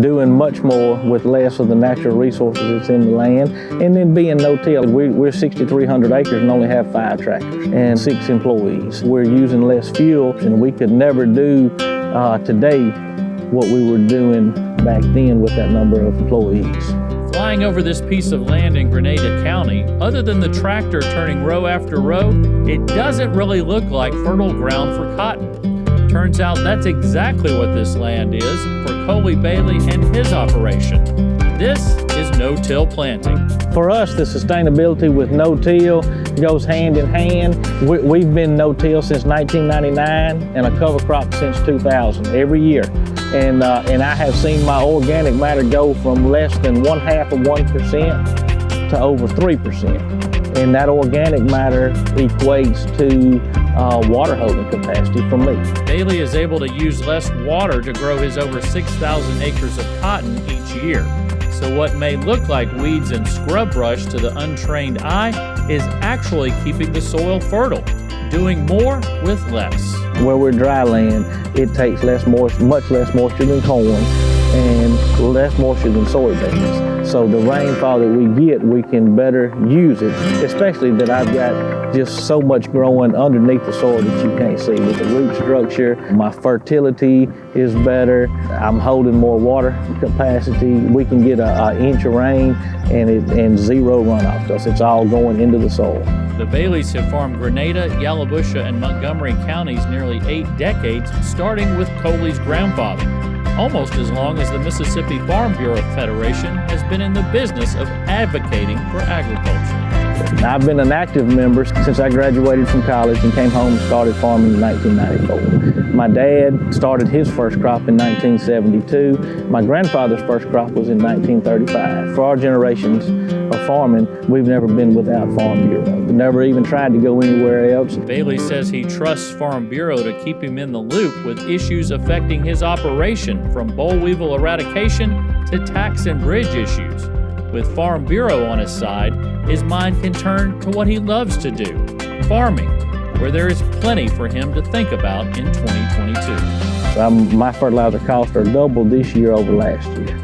doing much more with less of the natural resources that's in the land, and then being no-till. We're 6,300 acres and only have 5 tractors and 6 employees. We're using less fuel, and we could never do today what we were doing back then with that number of employees. Flying over this piece of land in Grenada County, other than the tractor turning row after row, it doesn't really look like fertile ground for cotton. Turns out that's exactly what this land is for Coley Bailey and his operation. This is no-till planting. For us, the sustainability with no-till goes hand in hand. We've been no-till since 1999 and a cover crop since 2000 every year. And I have seen my organic matter go from less than 0.5% to over 3%. And that organic matter equates to water holding capacity for me. Bailey is able to use less water to grow his over 6,000 acres of cotton each year. So what may look like weeds and scrub brush to the untrained eye is actually keeping the soil fertile, doing more with less. Where we're dry land, it takes much less moisture than corn and less moisture than soybeans. So the rainfall that we get, we can better use it, especially that I've got just so much growing underneath the soil that you can't see. With the root structure, my fertility is better. I'm holding more water capacity. We can get an inch of rain and zero runoff because it's all going into the soil. The Baileys have farmed Grenada, Yalobusha, and Montgomery counties nearly 8 decades, starting with Coley's grandfather, almost as long as the Mississippi Farm Bureau Federation has been in the business of advocating for agriculture. I've been an active member since I graduated from college and came home and started farming in 1994. My dad started his first crop in 1972. My grandfather's first crop was in 1935. For our generations of farming, we've never been without Farm Bureau. We never even tried to go anywhere else. Bailey says he trusts Farm Bureau to keep him in the loop with issues affecting his operation, from boll weevil eradication to tax and bridge issues. With Farm Bureau on his side, his mind can turn to what he loves to do, farming, where there is plenty for him to think about in 2022. My fertilizer costs are double this year over last year.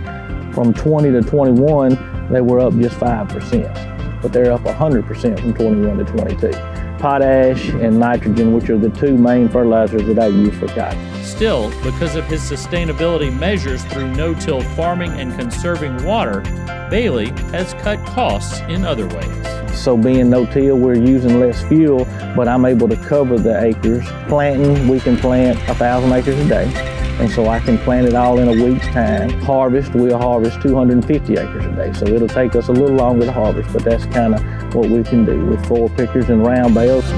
From 20 to 21, they were up just 5%, but they're up 100% from 21 to 22. Potash and nitrogen, which are the 2 main fertilizers that I use for cotton. Still, because of his sustainability measures through no-till farming and conserving water, Bailey has cut costs in other ways. So being no-till, we're using less fuel, but I'm able to cover the acres. Planting, we can plant 1,000 acres a day, and so I can plant it all in a week's time. Harvest, we'll harvest 250 acres a day, so it'll take us a little longer to harvest, but that's kind of what we can do with 4 pickers and round bales.